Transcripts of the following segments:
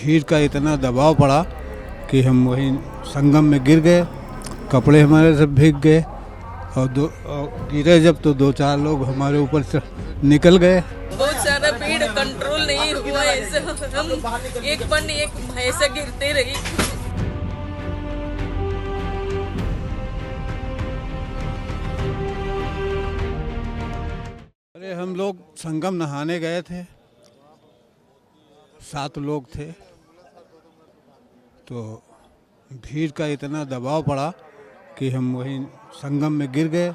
भीड़ का इतना दबाव पड़ा कि हम वहीं संगम में गिर गए, कपड़े हमारे सब भीग गए और गिरे जब तो 2-4 लोग हमारे ऊपर से निकल गए। बहुत सारा भीड़ कंट्रोल नहीं हुआ, ऐसे हम एक पन एक ऐसे गिरते रही। अरे हम लोग संगम नहाने गए थे, 7 लोग थे, तो भीड़ का इतना दबाव पड़ा कि हम वहीं संगम में गिर गए,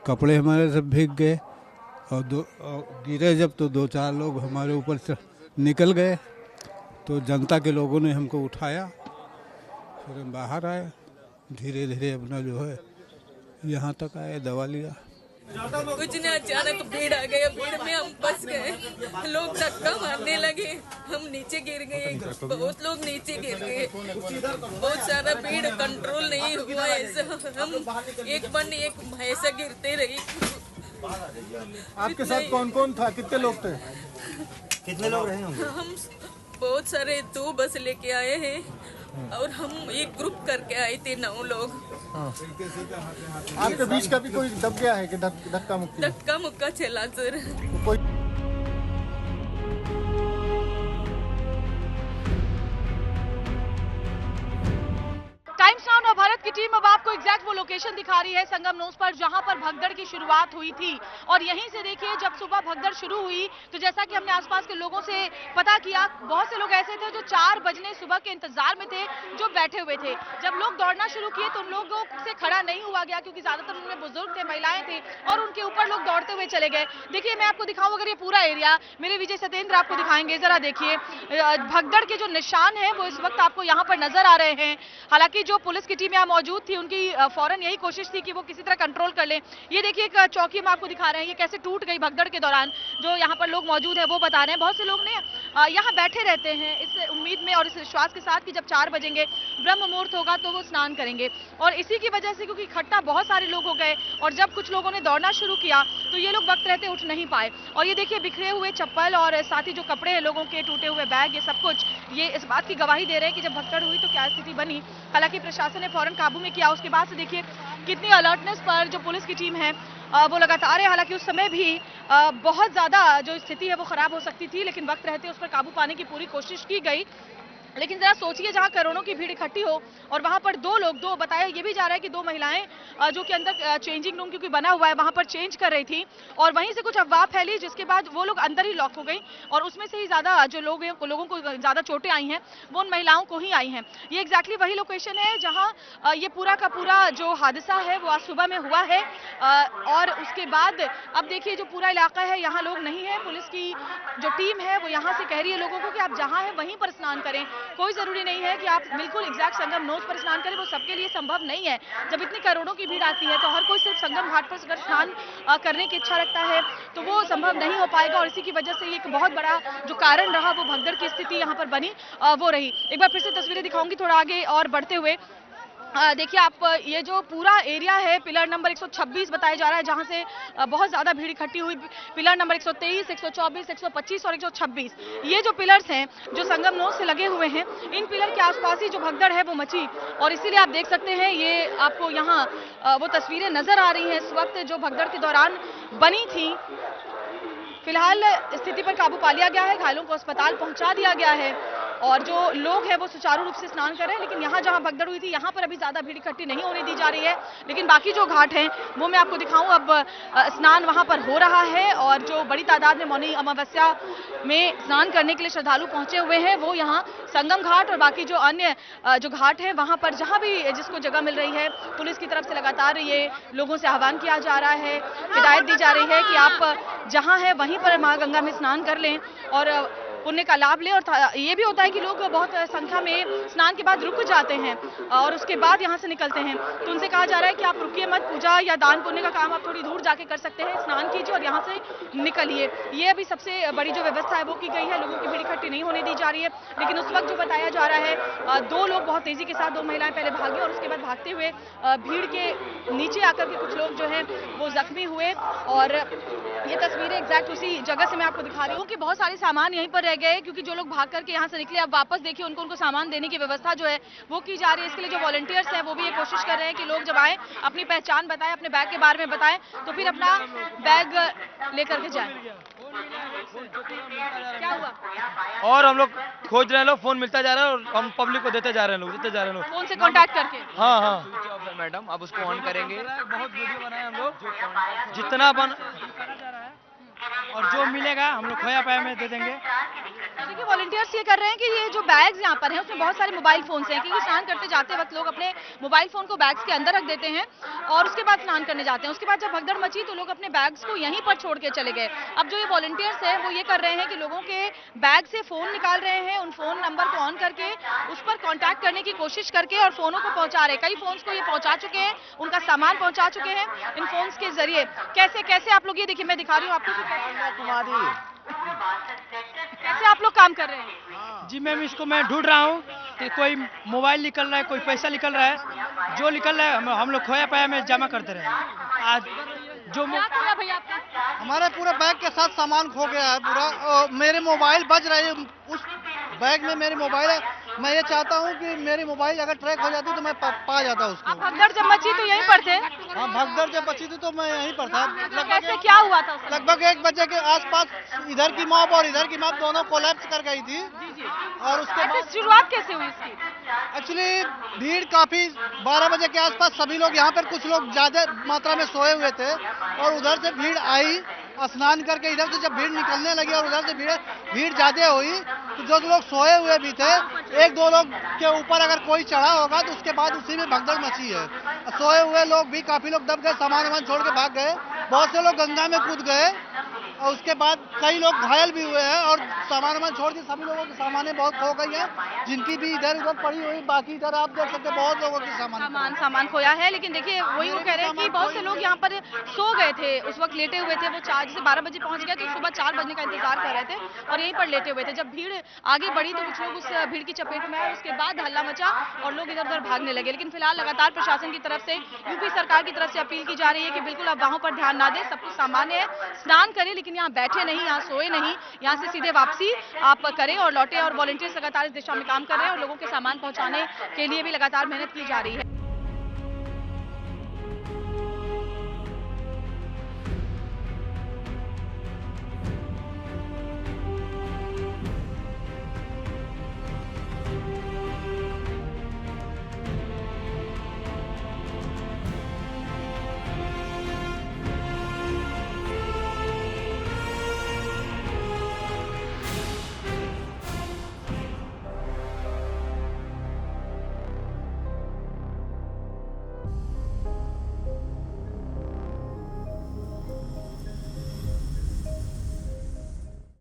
कपड़े हमारे सब भीग गए और गिरे जब तो 2-4 लोग हमारे ऊपर से निकल गए, तो जनता के लोगों ने हमको उठाया, फिर हम बाहर आए, धीरे धीरे अपना जो है यहाँ तक आए, दवा लिया। कुछ नहीं, अचानक भीड़ आ गया, भीड़ में हम फंस गए, लोग धक्का मारने लगे, हम नीचे गिर गए, बहुत लोग नीचे गिर गए, बहुत सारा भीड़ कंट्रोल नहीं हुआ, ऐसे हम एक पन एक ऐसे गिरते रही। आपके साथ कौन कौन था, कितने लोग थे? कितने लोग रहे होंगे? हम बहुत सारे 2 बस लेके आए हैं और हम एक ग्रुप करके आए थे 9 लोग। आपके बीच का भी कोई दब गया है कि धक्का मुक्की? धक्का मुक्का चला सर। कोई टाइम्स नाउ नव भारत की टीम अब आपको एग्जैक्ट वो लोकेशन दिखा रही है संगम नोस पर जहां पर भगदड़ की शुरुआत हुई थी। और यहीं से देखिए जब सुबह भगदड़ शुरू हुई तो जैसा कि हमने आसपास के लोगों से पता किया, बहुत से लोग ऐसे थे जो 4 बजने सुबह के इंतजार में थे, जो बैठे हुए थे। जब लोग दौड़ना शुरू किए तो उन लोगों से खड़ा नहीं हुआ गया क्योंकि ज्यादातर उनमें बुजुर्ग थे, महिलाएं थी और उनके ऊपर लोग दौड़ते हुए चले गए। देखिए मैं आपको दिखाऊं, अगर ये पूरा एरिया मेरे विजय सत्येंद्र आपको दिखाएंगे, जरा देखिए भगदड़ के जो निशान है वो इस वक्त आपको यहाँ पर नजर आ रहे हैं। हालांकि जो पुलिस की टीम यहाँ मौजूद थी उनकी फौरन यही कोशिश थी कि वो किसी तरह कंट्रोल कर ले। ये देखिए एक चौकी हम आपको दिखा रहे हैं, ये कैसे टूट गई भगदड़ के दौरान। जो यहाँ पर लोग मौजूद है वो बता रहे हैं, बहुत से लोग ने यहाँ बैठे रहते हैं इस उम्मीद में और इस विश्वास के साथ कि जब 4 बजेंगे ब्रह्म मुहूर्त होगा तो वो स्नान करेंगे। और इसी की वजह से क्योंकि इकट्ठा बहुत सारे लोग हो गए और जब कुछ लोगों ने दौड़ना शुरू किया तो ये लोग वक्त रहते उठ नहीं पाए। और ये देखिए बिखरे हुए चप्पल और साथ ही जो कपड़े हैं लोगों के, टूटे हुए बैग, ये सब कुछ ये इस बात की गवाही दे रहे हैं कि जब भगदड़ हुई तो क्या स्थिति बनी। हालांकि प्रशासन ने फौरन काबू में किया। उसके बाद से देखिए कितनी अलर्टनेस पर जो पुलिस की टीम है वो लगातार है। हालांकि उस समय भी बहुत ज्यादा जो स्थिति है वो खराब हो सकती थी, लेकिन वक्त रहते उस पर काबू पाने की पूरी कोशिश की गई। लेकिन जरा सोचिए जहां करोड़ों की भीड़ इकट्ठी हो और वहां पर 2 लोग, बताया ये भी जा रहा है कि 2 महिलाएं जो कि अंदर चेंजिंग रूम क्योंकि बना हुआ है वहां पर चेंज कर रही थी और वहीं से कुछ अफवाह फैली जिसके बाद वो लोग अंदर ही लॉक हो गई और उसमें से ही ज्यादा जो लोगों को ज्यादा चोटें आई हैं वो उन महिलाओं को ही आई हैं। ये एग्जैक्टली वही लोकेशन है जहां ये पूरा का पूरा जो हादसा है वो आज सुबह में हुआ है। और उसके बाद अब देखिए जो पूरा इलाका है यहाँ लोग नहीं है, पुलिस की जो टीम है वो यहाँ से कह रही है लोगों को कि आप जहाँ है वहीं पर स्नान करें। कोई जरूरी नहीं है कि आप बिल्कुल एग्जैक्ट संगम नोस पर स्नान करें, वो सबके लिए संभव नहीं है। जब इतनी करोड़ों की भीड़ आती है तो हर कोई सिर्फ संगम घाट पर अगर स्नान करने की इच्छा रखता है तो वो संभव नहीं हो पाएगा। और इसी की वजह से एक बहुत बड़ा जो कारण रहा वो भगदड़ की स्थिति यहाँ पर बनी वो रही। एक बार फिर से तस्वीरें दिखाऊंगी थोड़ा आगे और बढ़ते हुए। देखिए आप ये जो पूरा एरिया है पिलर नंबर 126 बताया जा रहा है जहां से बहुत ज्यादा भीड़ इकट्ठी हुई। पिलर नंबर 123, 124, 125 और 126 ये जो पिलर्स हैं जो संगम नोस से लगे हुए हैं, इन पिलर के आसपास ही जो भगदड़ है वो मची और इसीलिए आप देख सकते हैं ये आपको यहाँ वो तस्वीरें नजर आ रही हैं इस वक्त जो भगदड़ के दौरान बनी थी। फिलहाल स्थिति पर काबू पा लिया गया है, घायलों को अस्पताल पहुंचा दिया गया है और जो लोग हैं वो सुचारू रूप से स्नान कर रहे हैं। लेकिन यहाँ जहाँ भगदड़ हुई थी यहाँ पर अभी ज्यादा भीड़ इकट्ठी नहीं होने दी जा रही है। लेकिन बाकी जो घाट हैं वो मैं आपको दिखाऊं, अब स्नान वहाँ पर हो रहा है और जो बड़ी तादाद में मौनी अमावस्या में स्नान करने के लिए श्रद्धालु पहुंचे हुए हैं वो यहाँ संगम घाट और बाकी जो अन्य जो घाट है वहाँ पर जहाँ भी जिसको जगह मिल रही है पुलिस की तरफ से लगातार ये लोगों से आह्वान किया जा रहा है, हिदायत दी जा रही है कि आप जहाँ है वहीं पर माँ गंगा में स्नान कर लें और पुण्य का लाभ लें। और ये भी होता है कि लोग बहुत संख्या में स्नान के बाद रुक जाते हैं और उसके बाद यहाँ से निकलते हैं, तो उनसे कहा जा रहा है कि आप रुकिए मत, पूजा या दान पुण्य का काम आप थोड़ी दूर जाके कर सकते हैं, स्नान कीजिए और यहाँ से निकलिए। ये अभी सबसे बड़ी जो व्यवस्था है वो की गई है, लोगों की भीड़ इकट्ठी नहीं होने दी जा रही है। लेकिन उस वक्त जो बताया जा रहा है 2 लोग बहुत तेजी के साथ, 2 महिलाएं पहले भागी और उसके बाद भागते हुए भीड़ के नीचे आकर के कुछ लोग जो है वो जख्मी हुए। और ये तस्वीरें एग्जैक्ट उसी जगह से मैं आपको दिखा रही हूँ कि बहुत सारे सामान यहीं पर रह गए, क्योंकि जो लोग भाग करके यहाँ से निकले अब वापस देखिए उनको सामान देने की व्यवस्था जो है वो की जा रही है। इसके लिए जो वॉलंटियर्स हैं वो भी ये कोशिश कर रहे हैं कि लोग जब आए अपनी पहचान बताएं, अपने बैग के बारे में बताएं, तो फिर अपना बैग लेकर के जाएं। क्या हुआ? और हम लोग खोज रहे हैं, लोग फोन मिलता जा रहा है और हम पब्लिक को देते जा रहे हैं, लोग देते जा रहे हैं लोग फोन से कांटेक्ट करके। हाँ हाँ मैडम अब उसको ऑन करेंगे। बहुत वीडियो बनाए हम लोग, जितना बन और जो मिलेगा हम लोग खोया पाया में दे देंगे। देखिए वॉलंटियर्स ये कर रहे हैं कि ये जो बैग्स यहाँ पर हैं उसमें बहुत सारे मोबाइल फोन्स हैं, क्योंकि स्नान करते जाते वक्त लोग अपने मोबाइल फोन को बैग्स के अंदर रख देते हैं और उसके बाद स्नान करने जाते हैं। उसके बाद जब भगदड़ मची तो लोग अपने बैग्स को यहीं पर छोड़ के चले गए। अब जो ये वॉलंटियर्स हैं वो ये कर रहे हैं कि लोगों के बैग से फोन निकाल रहे हैं, उन फोन नंबर को ऑन करके उस पर कॉन्टैक्ट करने की कोशिश करके और फोनों को पहुंचा रहे हैं। कई फोन्स को ये पहुंचा चुके हैं, उनका सामान पहुंचा चुके हैं इन फोन्स के जरिए। कैसे कैसे आप लोग, ये देखिए मैं दिखा रही हूँ आपको, कैसे आप लोग काम कर रहे हैं? जी मैम, इसको मैं ढूंढ रहा हूँ कि कोई मोबाइल निकल रहा है, कोई पैसा निकल रहा है, जो निकल रहा है हम लोग खोया पाया में जमा करते रहे। आज जो क्या खोया भैया आपका? हमारे पूरे बैग के साथ सामान खो गया है पूरा, और मेरे मोबाइल बज रहे हैं उस बैग में, मेरी मोबाइल है। मैं ये चाहता हूँ कि मेरी मोबाइल अगर ट्रैक हो जाती तो मैं पा जाता उसको। आप भगदड़ जब मची तो यहीं पर थे? हाँ, भगदड़ जब बची थी तो मैं यहीं पर था। कैसे क्या हुआ था? लगभग 1 बजे के आसपास इधर की मॉब और इधर की मॉब दोनों कोलैप्स कर गई थी। और उसके बाद शुरुआत कैसे हुई इसकी? एक्चुअली भीड़ काफी 12 बजे के आसपास सभी लोग यहाँ पर, कुछ लोग ज्यादा मात्रा में सोए हुए थे और उधर से भीड़ आई स्नान करके। इधर से जब भीड़ निकलने लगी और उधर से भीड़ ज्यादा हुई तो जो लोग सोए हुए भी थे, 1-2 लोग के ऊपर अगर कोई चढ़ा होगा तो उसके बाद उसी में भगदड़ मची है। सोए हुए लोग भी काफी लोग दब गए, सामान छोड़ के भाग गए, बहुत से लोग गंगा में कूद गए और उसके बाद कई लोग घायल भी हुए हैं और सामान छोड़ के सभी लोगों की सामानें बहुत खो गई हैं, जिनकी भी इधर उधर पड़ी हुई। बाकी इधर आप देख सकते हैं बहुत लोगों की सामान खोया है। लेकिन देखिए वही वो कह रहे हैं कि बहुत से लोग यहाँ पर सो गए थे, उस वक्त लेटे हुए थे। वो 12 बजे पहुंच गए तो सुबह 4 बजने का इंतजार कर रहे थे और यहीं पर लेटे हुए थे। जब भीड़ आगे बढ़ी तो कुछ लोग उस भीड़ की चपेट में आए, उसके बाद हल्ला मचा और लोग इधर उधर भागने लगे। लेकिन फिलहाल लगातार प्रशासन की तरफ से, यूपी सरकार की तरफ से अपील की जा रही है कि बिल्कुल अफवाहों पर ध्यान ना दें, सब कुछ सामान्य है, स्नान करें लेकिन यहाँ बैठे नहीं, यहाँ सोए नहीं, यहाँ से सीधे वापसी आप करें और लौटे। और वॉलंटियर्स लगातार इस दिशा में काम कर रहे हैं और लोगों के सामान पहुंचाने के लिए भी लगातार मेहनत की जा रही है।